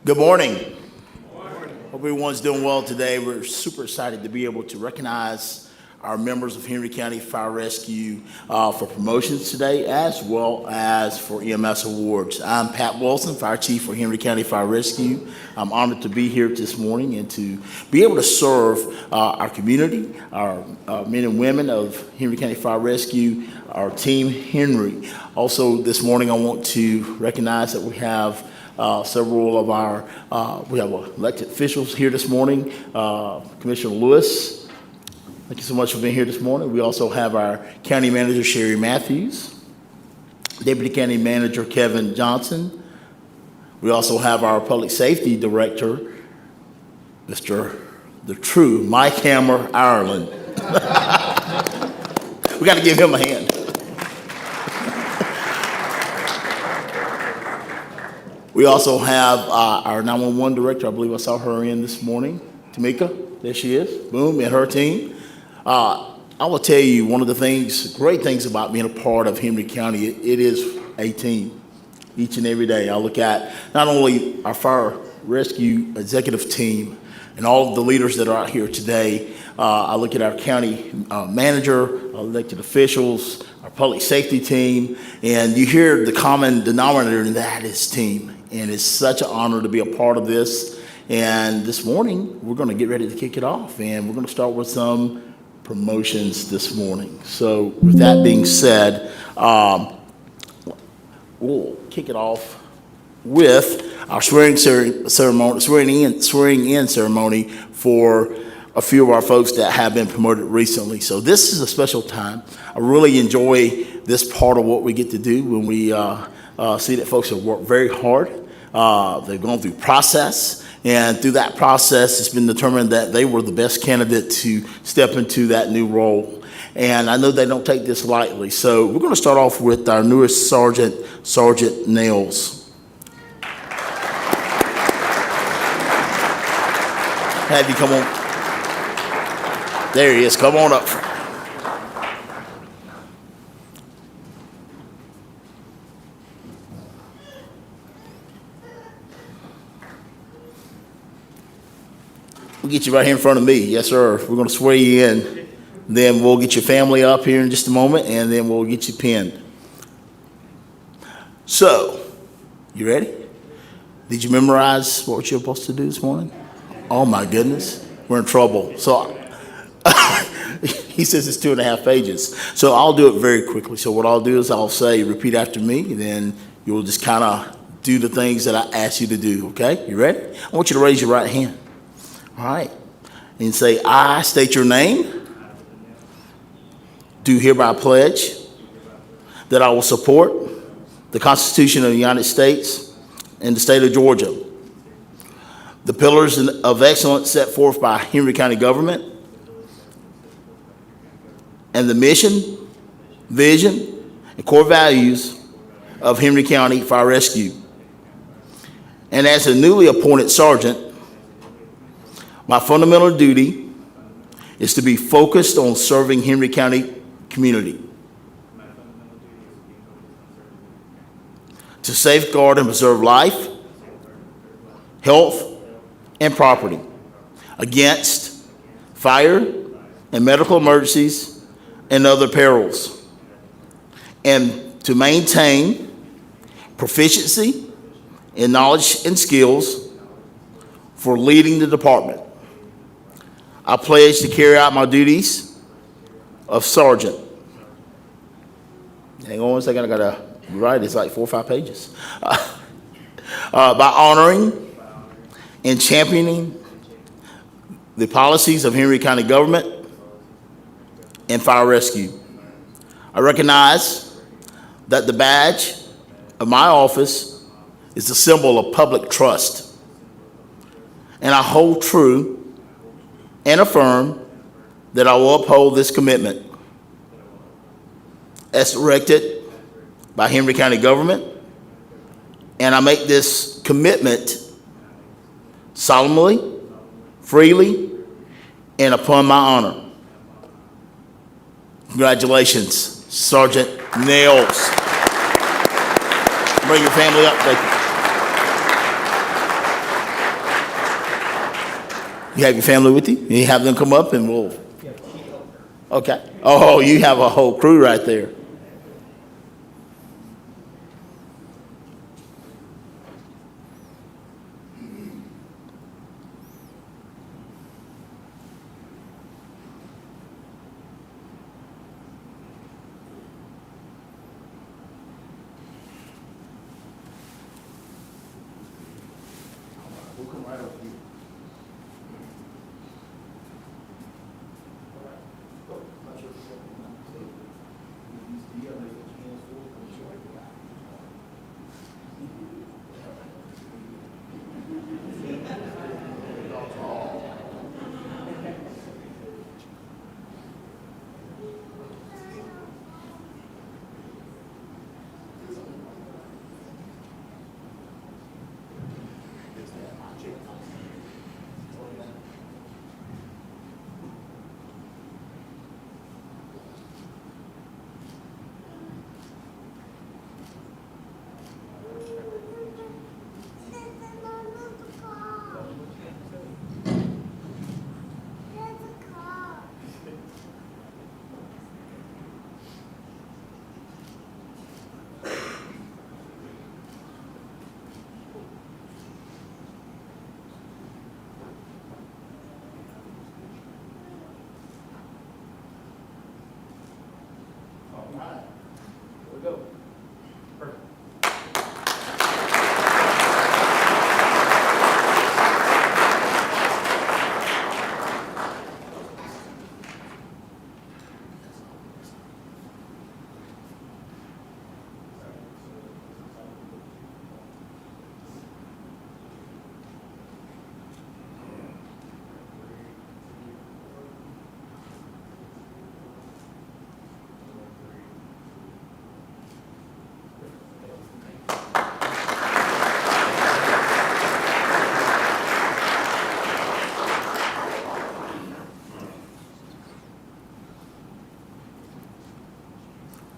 Good morning. Hope everyone's doing well today. We're super excited to be able to recognize our members of Henry County Fire Rescue for promotions today, as well as for EMS awards. I'm Pat Wilson, Fire Chief for Henry County Fire Rescue. I'm honored to be here this morning and to be able to serve our community, our men and women of Henry County Fire Rescue, our team Henry. Also this morning I want to recognize that we have several of our, we have elected officials here this morning. Commissioner Lewis, thank you so much for being here this morning. We also have our County Manager, Sherry Matthews, Deputy County Manager, Kevin Johnson. We also have our Public Safety Director, Mr. The True Mike Hammer Ireland. We got to give him a hand. We also have our 911 director. I believe I saw her in this morning. Tamika, there she is. Boom, and her team. I will tell you one of the great things about being a part of Henry County, it is a team each and every day. I look at not only our fire rescue executive team and all of the leaders that are out here today. I look at our county manager, elected officials, our public safety team, and you hear the common denominator, and that is team. And it's such an honor to be a part of this. And this morning, we're going to get ready to kick it off, and we're going to start with some promotions this morning. So with that being said, we'll kick it off with our swearing in ceremony for a few of our folks that have been promoted recently. So this is a special time. I really enjoy this part of what we get to do when we see that folks have worked very hard. They've gone through process, and through that process, it's been determined that they were the best candidate to step into that new role. And I know they don't take this lightly. So we're going to start off with our newest sergeant, Sergeant Nails. Have you come on? There he is. Come on up. We'll get you right here in front of me. Yes, sir. We're going to swear you in. Then we'll get your family up here in just a moment, and then we'll get you pinned. So, you ready? Did you memorize what you're supposed to do this morning? Oh, my goodness. We're in trouble. So, he says it's 2.5 pages. So, I'll do it very quickly. So, what I'll do is I'll say, repeat after me, and then you'll just kind of do the things that I ask you to do, okay? You ready? I want you to raise your right hand. All right, and say, I state your name, do hereby pledge that I will support the Constitution of the United States and the state of Georgia, the pillars of excellence set forth by Henry County government, and the mission, vision, and core values of Henry County Fire Rescue. And as a newly appointed sergeant, my fundamental duty is to be focused on serving Henry County community, to safeguard and preserve life, health, and property against fire and medical emergencies and other perils, and to maintain proficiency in knowledge and skills for leading the department. I pledge to carry out my duties of sergeant. Hang on one second, I gotta write, it's like 4 or 5 pages. By honoring and championing the policies of Henry County government and fire rescue. I recognize that the badge of my office is a symbol of public trust, and I hold true and affirm that I will uphold this commitment as directed by Henry County government, and I make this commitment solemnly, freely, and upon my honor. Congratulations, Sergeant Nails. Bring your family up. Thank you. You have your family with you? You have them come up and we'll. Okay. Oh, you have a whole crew right there. We'll come right over here.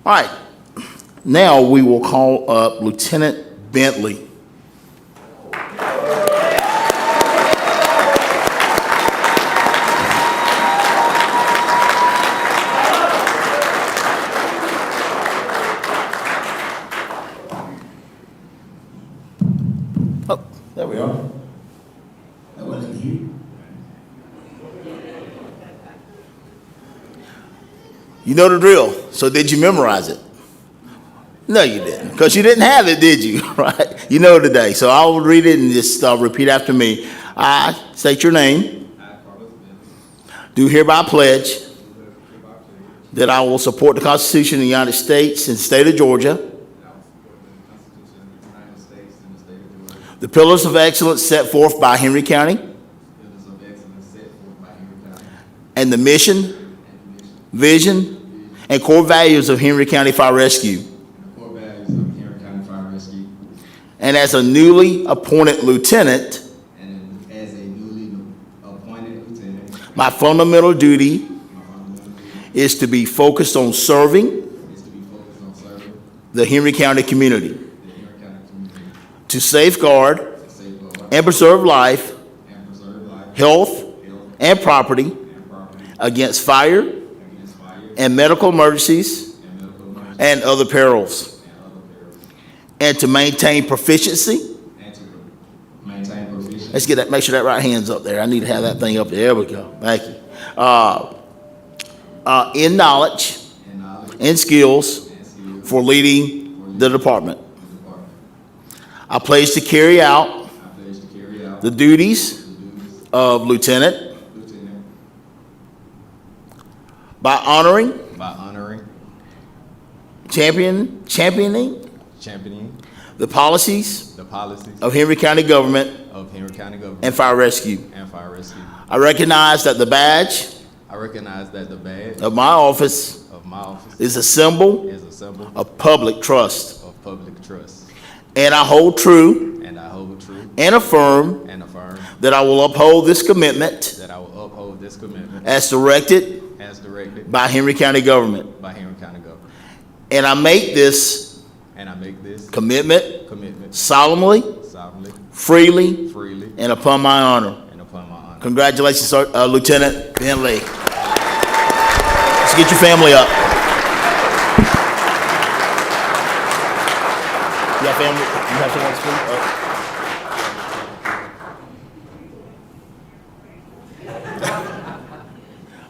All right, now we will call up Lieutenant Bentley. Oh, there we are. That wasn't you. You know the drill. So did you memorize it? No, you didn't, because you didn't have it, did you? Right? You know today. So I'll read it and just repeat after me. I state your name. Do hereby pledge that I will support the Constitution of the United States and the state of Georgia, the pillars of excellence set forth by Henry County, and the mission, vision, and core values of Henry County Fire Rescue. And as a newly appointed lieutenant, my fundamental duty is to be focused on serving the Henry County community, to safeguard and preserve life, health, and property against fire and medical emergencies and other perils, and to maintain proficiency. Let's get that. Make sure that right hand's up there. I need to have that thing up there. There we go. Thank you. In knowledge and skills for leading the department. I pledge to carry out the duties of lieutenant by honoring, championing the policies of Henry County government and fire rescue. I recognize that the badge of my office is a symbol of public trust. And I hold true and affirm that I will uphold this commitment as directed by Henry County government. And I make this commitment solemnly, freely, and upon my honor. Congratulations, Sir, Lieutenant Bentley. Let's get your family up. You have family? You have someone to speak?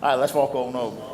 All right, let's walk on over.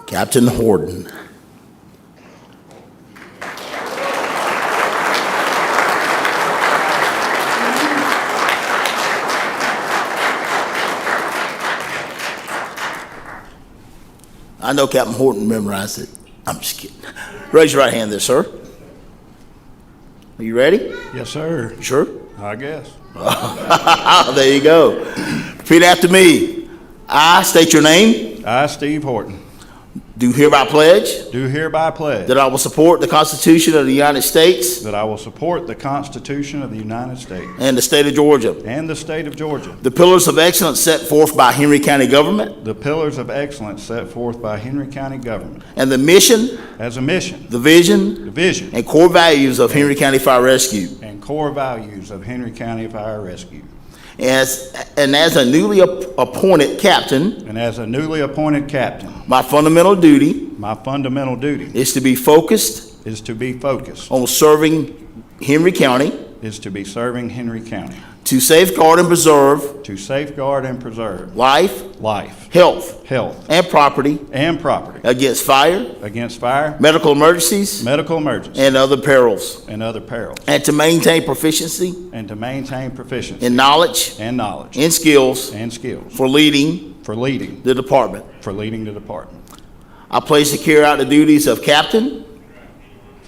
Captain Horton. I know Captain Horton memorized it. I'm just kidding. Raise your right hand there, sir. Are you ready? Yes, sir. Sure? I guess. There you go. Repeat after me. I state your name. I, Steve Horton, Do hereby pledge do hereby pledge that I will support the Constitution of the United States that I will support the Constitution of the United States and the state of Georgia, and the state of Georgia, the pillars of excellence set forth by Henry County government, the pillars of excellence set forth by Henry County government, and the mission, as a mission, the vision, the vision, and core values of Henry County Fire Rescue. and core values of Henry County Fire Rescue. As a newly appointed captain, And as a newly appointed captain, my fundamental duty my fundamental duty is to be focused is to be focused, on serving Henry County, is to be serving Henry County, to safeguard and preserve to safeguard and preserve life, life, health, health, and property and property against fire, against fire, medical emergencies, medical emergencies, and other perils, and other perils, and to maintain proficiency and to maintain proficiency in knowledge and knowledge and skills and skills for leading for leading the department. the department. I pledge to carry out the duties of captain.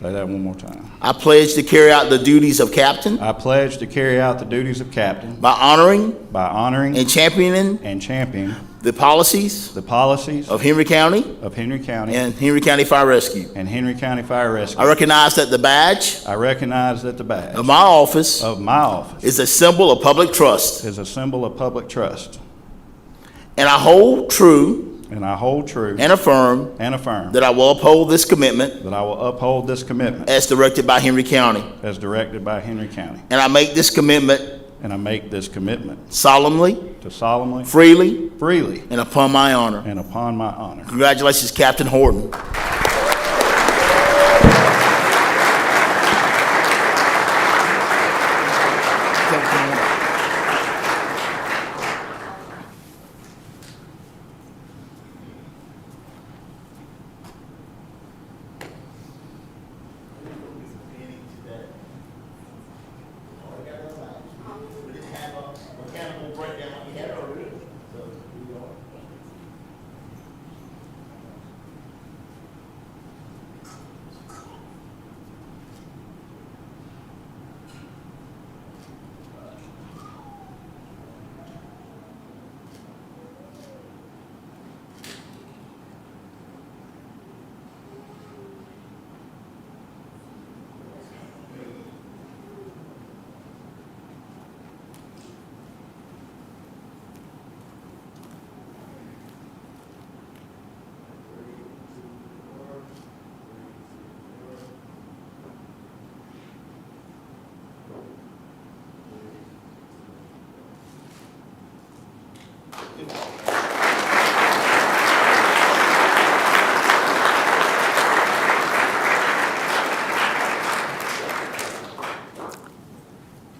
Say that one more time. I pledge to carry out the duties of captain I pledge to carry out the duties of captain by honoring by honoring and championing and championing the policies the policies of Henry County of Henry County and Henry County Fire Rescue. and Henry County Fire I Rescue. recognize that the badge I recognize that the badge of my office of my office is a symbol of public trust, is a symbol of public trust, and I hold true and I hold true and affirm and affirm that I will uphold this commitment that I will uphold this commitment as directed by Henry County, as directed by Henry County, and I make this commitment and I make this commitment solemnly, to solemnly, freely, freely, and upon my honor. and upon my honor. Congratulations, Captain Horton.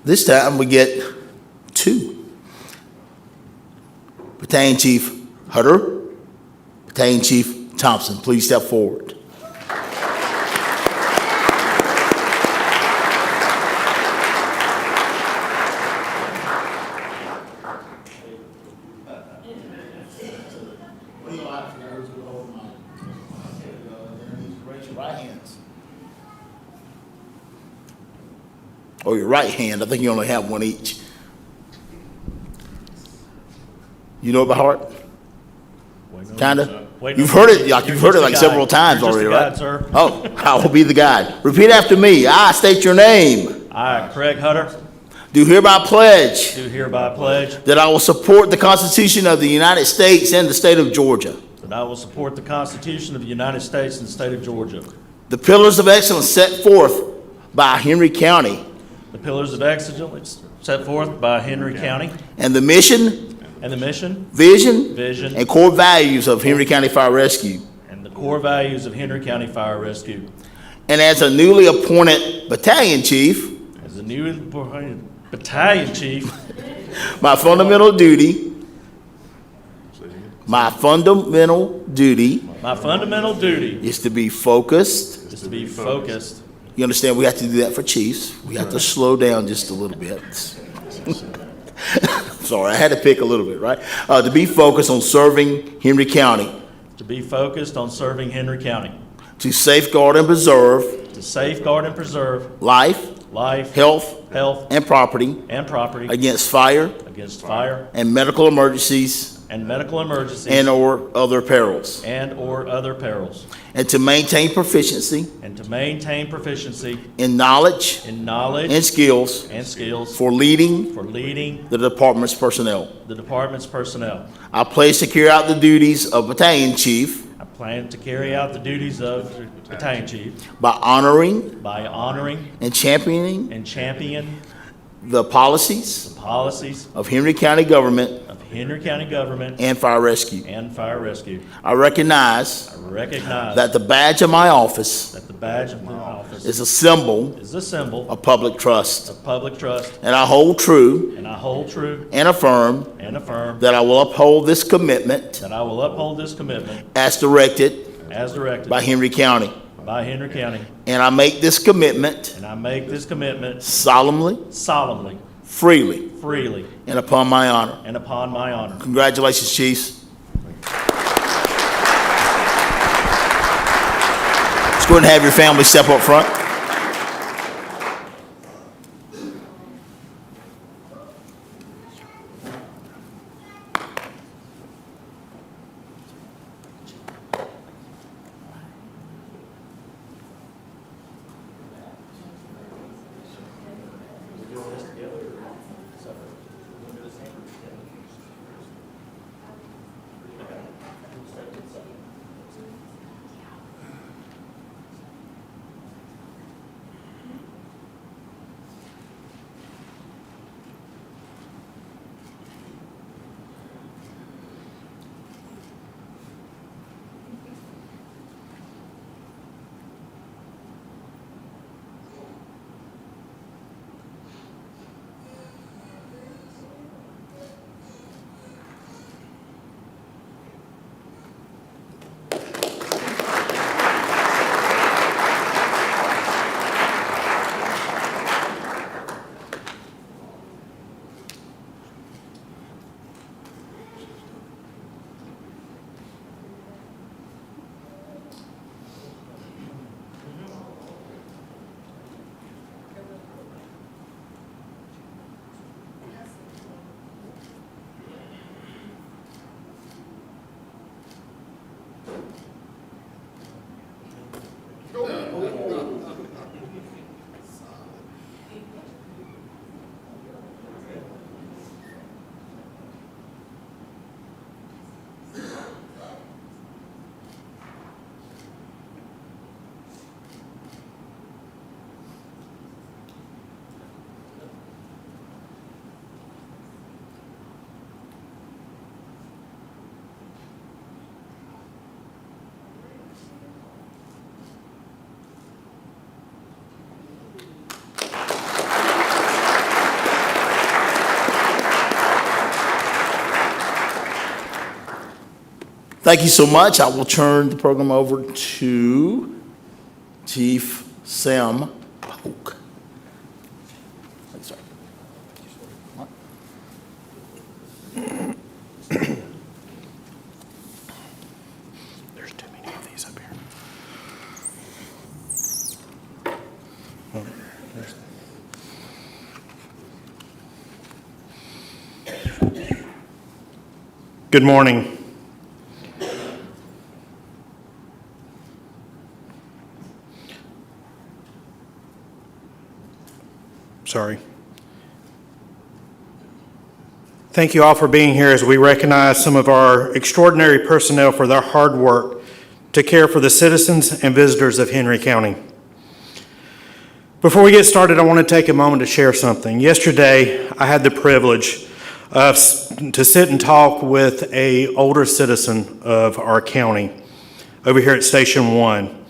This time we get two. Battalion Chief Hutter, Battalion Chief Thompson, please step forward. Raise your right hands. Or your right hand. I think you only have one each. You know it by heart? Kinda? You've heard it like several times already, right? Sir. Oh, I will be the guide. Repeat after me. I state your name. I, Craig Hutter, Do hereby pledge do hereby pledge that I will support the Constitution of the United States and the state of Georgia, that I will support the Constitution of the United States and the state of Georgia, the pillars of excellence set forth by Henry County, the pillars of excellence set forth by Henry County, and the mission, and the mission, vision, vision, and core values of Henry County Fire Rescue. and the core values of Henry County Fire Rescue. And as a newly appointed battalion chief, As the new battalion chief, my fundamental duty my fundamental duty is to be focused. is to be focused. You understand, we have to do that for chiefs. We have to slow down just a little bit. Sorry, I had to pick a little bit, right? To be focused on serving Henry County, To be focused on serving Henry County. to safeguard and preserve To safeguard and preserve life, life, health, health, and property and property against fire against fire and medical emergencies and medical emergencies and or other perils, and/or other perils, and to maintain proficiency and to maintain proficiency in knowledge in knowledge and skills and skills for leading for leading the department's personnel. the department's personnel. I pledge to carry out the duties of battalion chief I plan to carry out the duties of battalion chief by honoring by honoring and championing and championing the policies the policies of Henry County government of Henry County government and fire rescue. and fire rescue. I recognize I recognize that the badge of my office that the badge of my office is a symbol is a symbol of public trust, of public trust, and I hold true and I hold true and affirm and affirm that I will uphold this commitment that I will uphold this commitment as directed as directed by Henry County. by Henry County, And I make this commitment and I make this commitment solemnly, solemnly, freely, freely, and upon my honor. and upon my honor. Congratulations, chiefs. Let's go ahead and have your family step up front. Thank you so much. I will turn the program over to Chief Sam Polk. Sorry. There's too many of these up here. Good morning. Sorry. Thank you all for being here as we recognize some of our extraordinary personnel for their hard work to care for the citizens and visitors of Henry County. Before we get started, I want to take a moment to share something. Yesterday, I had the privilege to sit and talk with an older citizen of our county over here at Station 1.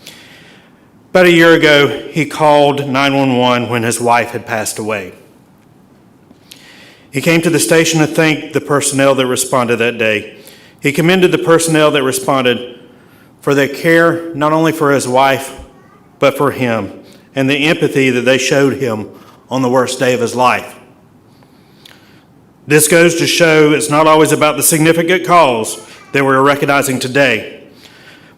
About a year ago, he called 911 when his wife had passed away. He came to the station to thank the personnel that responded that day. He commended the personnel that responded for their care, not only for his wife, but for him, and the empathy that they showed him on the worst day of his life. This goes to show it's not always about the significant calls that we're recognizing today,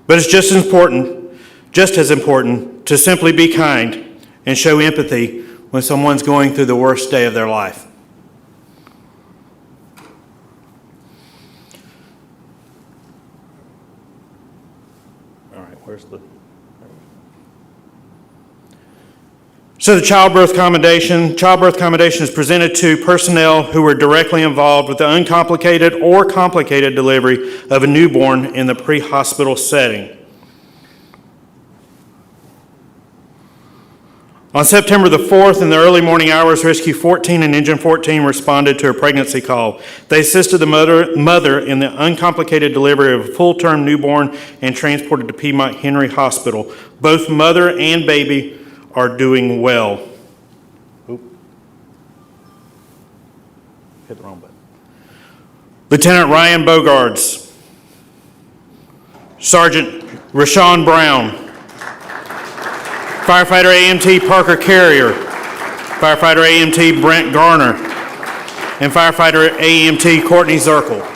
but it's just as important to simply be kind and show empathy when someone's going through the worst day of their life. All right, where's the... So the childbirth commendation is presented to personnel who were directly involved with the uncomplicated or complicated delivery of a newborn in the pre-hospital setting. On September the 4th, in the early morning hours, Rescue 14 and Engine 14 responded to a pregnancy call. They assisted the mother in the uncomplicated delivery of a full-term newborn and transported to Piedmont Henry Hospital. Both mother and baby are doing well. Oop. Hit the wrong button. Lieutenant Ryan Bogards, Sergeant Rashawn Brown, Firefighter AMT Parker Carrier, Firefighter AMT Brent Garner, and Firefighter AMT Courtney Zirkle.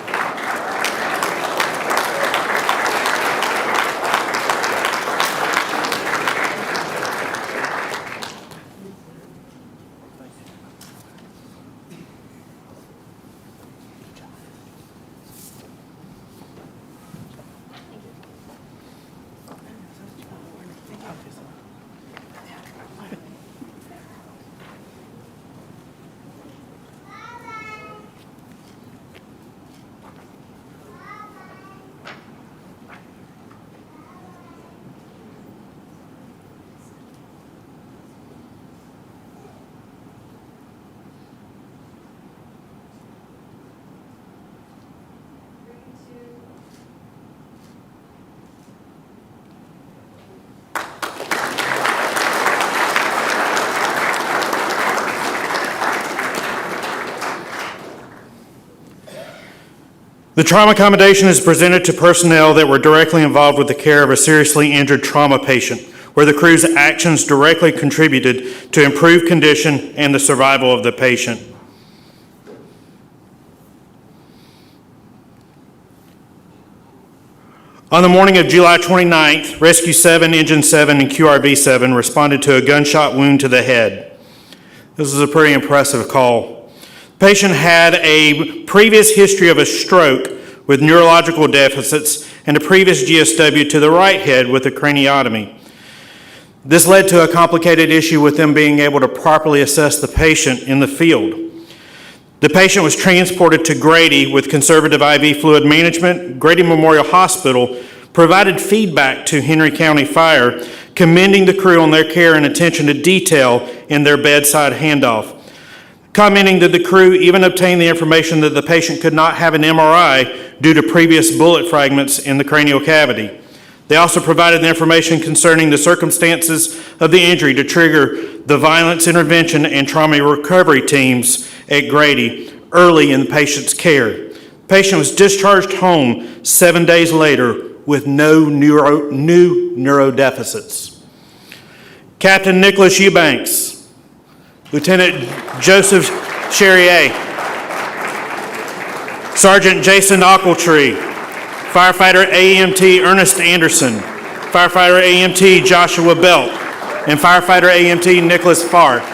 The trauma commendation is presented to personnel that were directly involved with the care of a seriously injured trauma patient, where the crew's actions directly contributed to improved condition and the survival of the patient. On the morning of July 29th, Rescue 7, Engine 7, and QRV 7 responded to a gunshot wound to the head. This is a pretty impressive call. The patient had a previous history of a stroke with neurological deficits and a previous GSW to the right head with a craniotomy. This led to a complicated issue with them being able to properly assess the patient in the field. The patient was transported to Grady with conservative IV fluid management. Grady Memorial Hospital provided feedback to Henry County Fire, commending the crew on their care and attention to detail in their bedside handoff, commenting that the crew even obtained the information that the patient could not have an MRI due to previous bullet fragments in the cranial cavity. They also provided the information concerning the circumstances of the injury to trigger the violence intervention and trauma recovery teams at Grady early in the patient's care. Patient was discharged home 7 days later with no new neurodeficits. Captain Nicholas Eubanks, Lieutenant Joseph Charrier, Sergeant Jason Ochiltree, Firefighter AMT Ernest Anderson, Firefighter AMT Joshua Belt, and Firefighter AMT Nicholas Farr.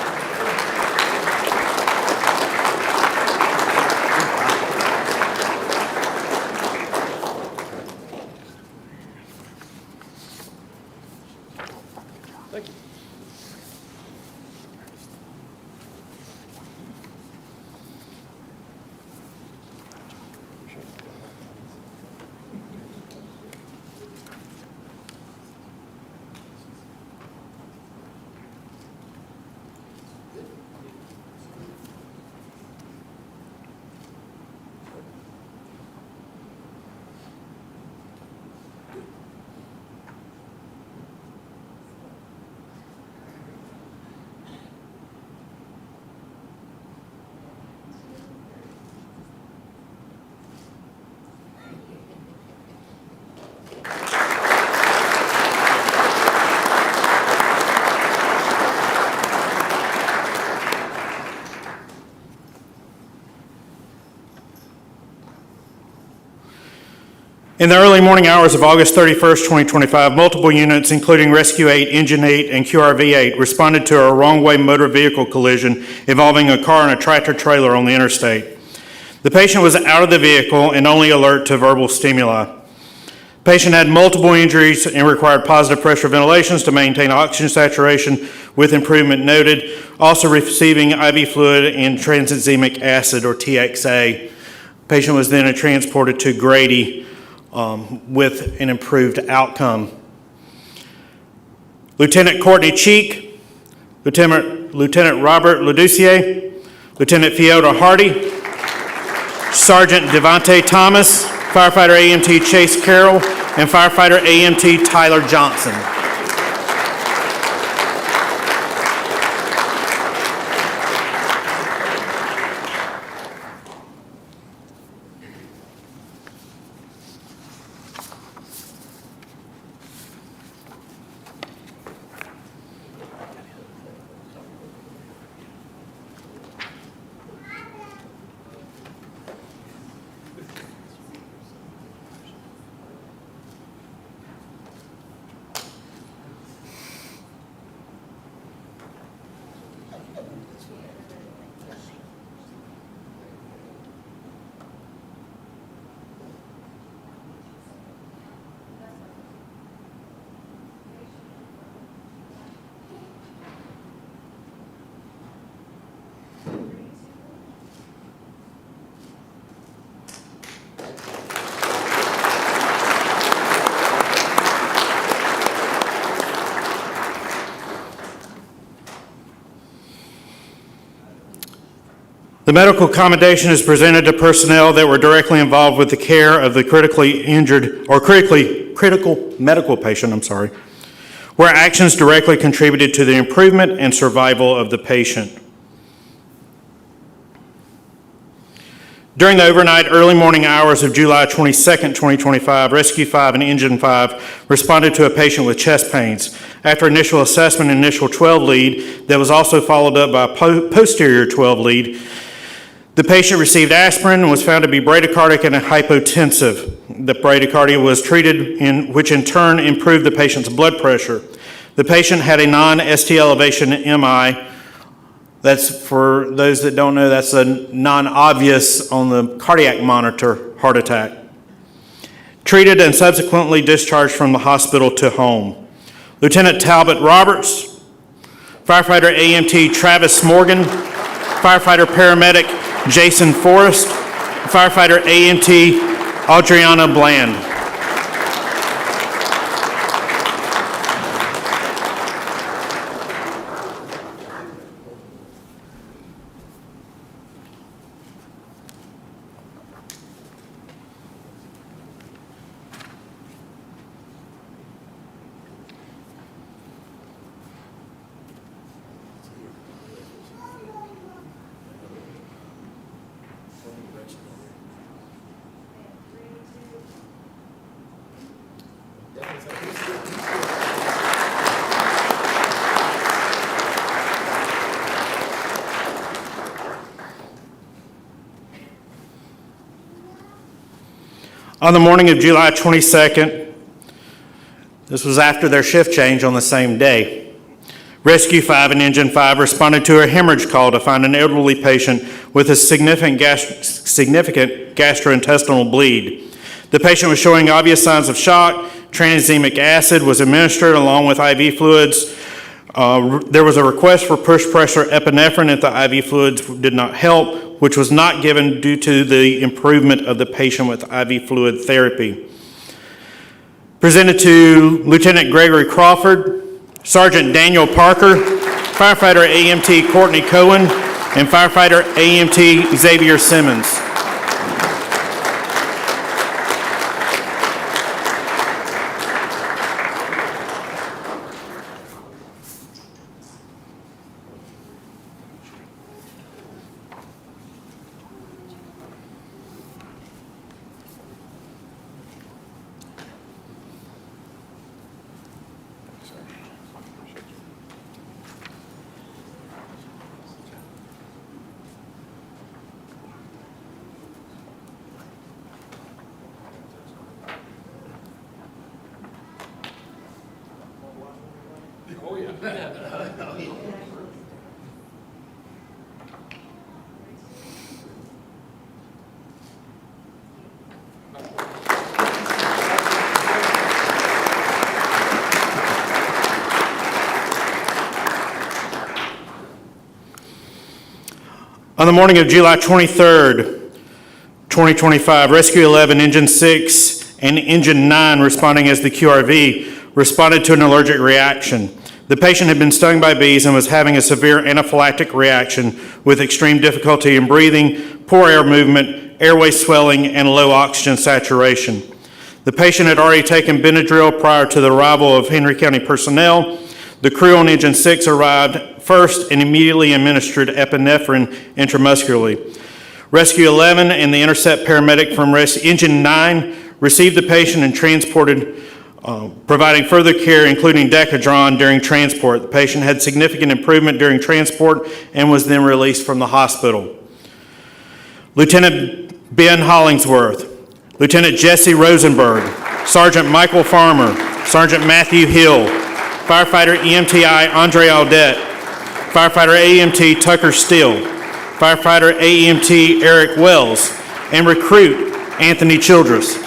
In the early morning hours of August 31st, 2025, multiple units, including Rescue 8, Engine 8, and QRV 8, responded to a wrong-way motor vehicle collision involving a car and a tractor-trailer on the interstate. The patient was out of the vehicle and only alert to verbal stimuli. Patient had multiple injuries and required positive pressure ventilations to maintain oxygen saturation with improvement noted, also receiving IV fluid and tranexamic acid, or TXA. Patient was then transported to Grady with an improved outcome. Lieutenant Courtney Cheek, Lieutenant Robert Leducier, Lieutenant Fiona Hardy, Sergeant Devontae Thomas, Firefighter AMT Chase Carroll, and Firefighter AMT Tyler Johnson. The medical commendation is presented to personnel that were directly involved with the care of the critically injured or critical medical patient, where actions directly contributed to the improvement and survival of the patient. During the overnight early morning hours of July 22nd, 2025, Rescue 5 and Engine 5 responded to a patient with chest pains. After initial assessment and initial 12 lead that was also followed up by a posterior 12 lead, the patient received aspirin and was found to be bradycardic and hypotensive. The bradycardia was treated, which in turn improved the patient's blood pressure. The patient had a non-ST elevation MI. That's, for those that don't know, that's a non-obvious on the cardiac monitor heart attack. Treated and subsequently discharged from the hospital to home. Lieutenant Talbot Roberts, Firefighter AMT Travis Morgan, Firefighter Paramedic Jason Forrest, Firefighter AMT Adriana Bland. On the morning of July 22nd, this was after their shift change on the same day, Rescue 5 and Engine 5 responded to a hemorrhage call to find an elderly patient with a significant gastrointestinal bleed. The patient was showing obvious signs of shock. Tranexamic acid was administered along with IV fluids. There was a request for push pressure epinephrine if the IV fluids did not help, which was not given due to the improvement of the patient with IV fluid therapy. Presented to Lieutenant Gregory Crawford, Sergeant Daniel Parker, Firefighter AMT Courtney Cohen, and Firefighter AMT Xavier Simmons. On the morning of July 23rd, 2025, Rescue 11, Engine 6, and Engine 9, responding as the QRV, responded to an allergic reaction. The patient had been stung by bees and was having a severe anaphylactic reaction with extreme difficulty in breathing, poor air movement, airway swelling, and low oxygen saturation. The patient had already taken Benadryl prior to the arrival of Henry County personnel. The crew on Engine 6 arrived first and immediately administered epinephrine intramuscularly. Rescue 11 and the intercept paramedic from Engine 9 received the patient and transported, providing further care, including Decadron, during transport. The patient had significant improvement during transport and was then released from the hospital. Lieutenant Ben Hollingsworth, Lieutenant Jesse Rosenberg, Sergeant Michael Farmer, Sergeant Matthew Hill, Firefighter EMTI Andre Audette, Firefighter AEMT Tucker Steele, Firefighter AEMT Eric Wells, and Recruit Anthony Childress.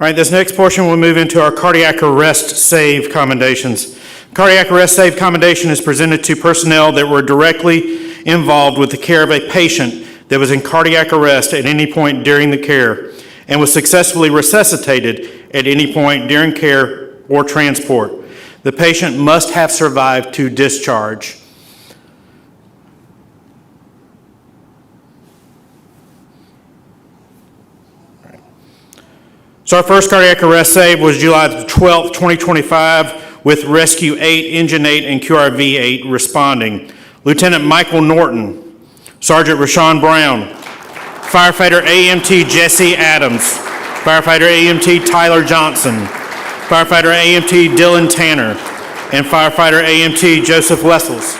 All right, this next portion will move into our cardiac arrest save commendations. Cardiac arrest save commendation is presented to personnel that were directly involved with the care of a patient that was in cardiac arrest at any point during the care and was successfully resuscitated at any point during care or transport. The patient must have survived to discharge. So our first cardiac arrest save was July 12th, 2025, with Rescue 8, Engine 8, and QRV 8 responding. Lieutenant Michael Norton, Sergeant Rashawn Brown, Firefighter AMT Jesse Adams, Firefighter AMT Tyler Johnson, Firefighter AMT Dylan Tanner, and Firefighter AMT Joseph Wessels.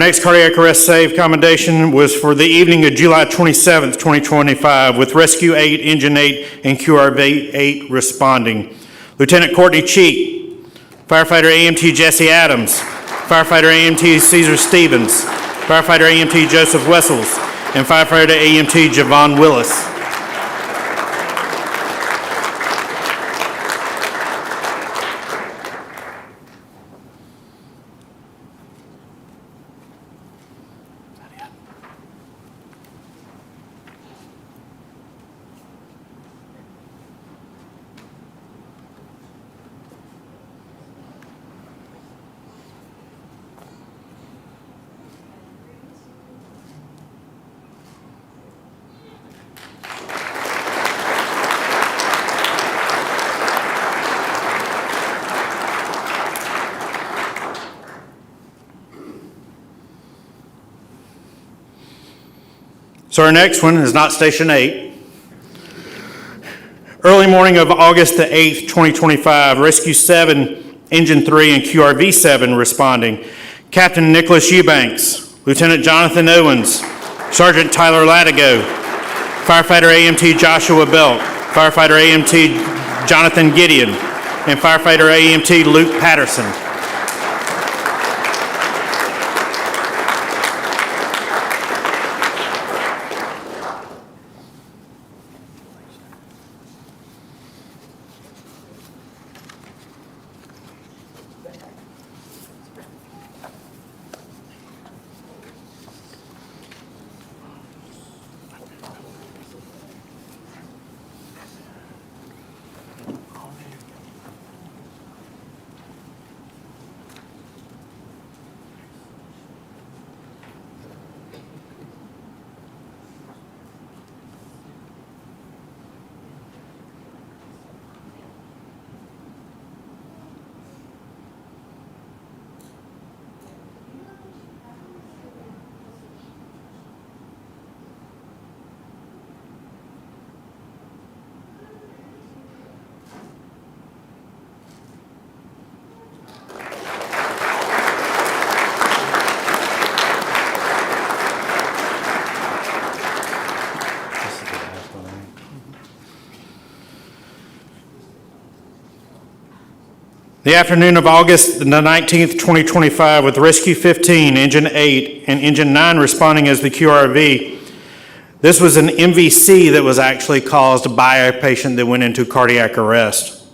next cardiac arrest save commendation was for the evening of July 27th, 2025, with Rescue 8, Engine 8, and QRV 8 responding. Lieutenant Courtney Cheek, firefighter AMT Jesse Adams, firefighter AMT Caesar Stevens, firefighter AMT Joseph Wessels, and firefighter AMT Javon Willis. So our next one is not Station 8. Early morning of August the 8th, 2025, Rescue 7, Engine 3, and QRV 7 responding. Captain Nicholas Eubanks, Lieutenant Jonathan Owens, Sergeant Tyler Latigo, firefighter AMT Joshua Belt, firefighter AMT Jonathan Gideon, and firefighter AMT Luke Patterson. The afternoon of August the 19th, 2025, with Rescue 15, Engine 8, and Engine 9 responding as the QRV. This was an MVC that was actually caused by a patient that went into cardiac arrest.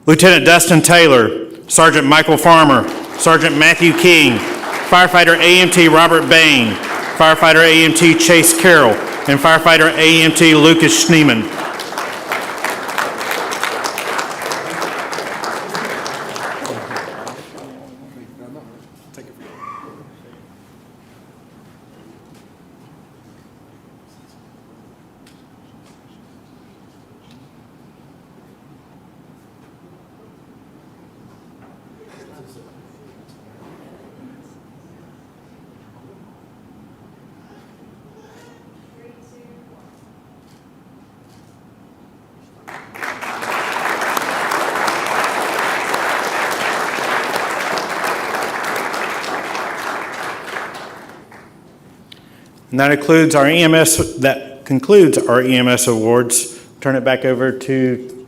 Lieutenant Dustin Taylor, Sergeant Michael Farmer, Sergeant Matthew King, firefighter AMT Robert Bain, firefighter AMT Chase Carroll, and firefighter AMT Lucas Schneeman. And that concludes our EMS awards. Turn it back over to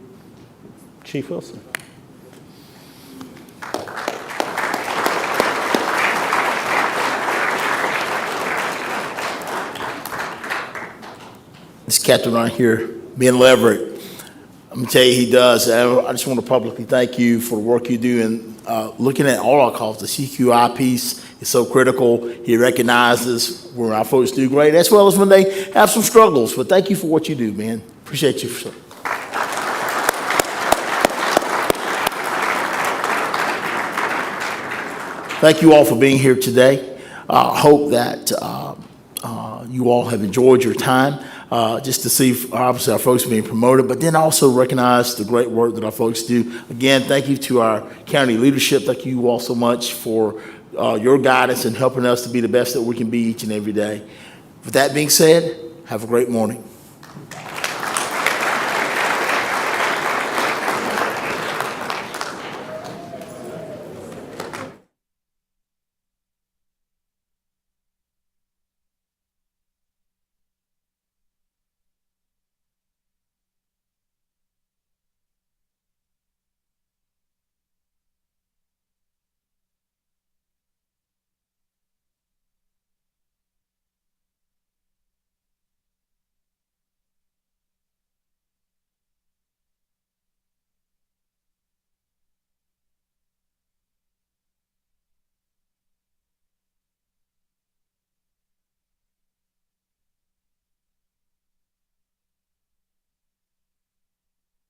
Chief Wilson. This captain right here, Ben Leverett, I'm gonna tell you he does. I just want to publicly thank you for the work you do in looking at all our calls. The CQI piece is so critical. He recognizes when our folks do great, as well as when they have some struggles. But thank you for what you do, man. Appreciate you. Thank you all for being here today. I hope that you all have enjoyed your time. Just to see, obviously, our folks being promoted, but then also recognize the great work that our folks do. Again, thank you to our county leadership. Thank you all so much for your guidance and helping us to be the best that we can be each and every day. With that being said, have a great morning.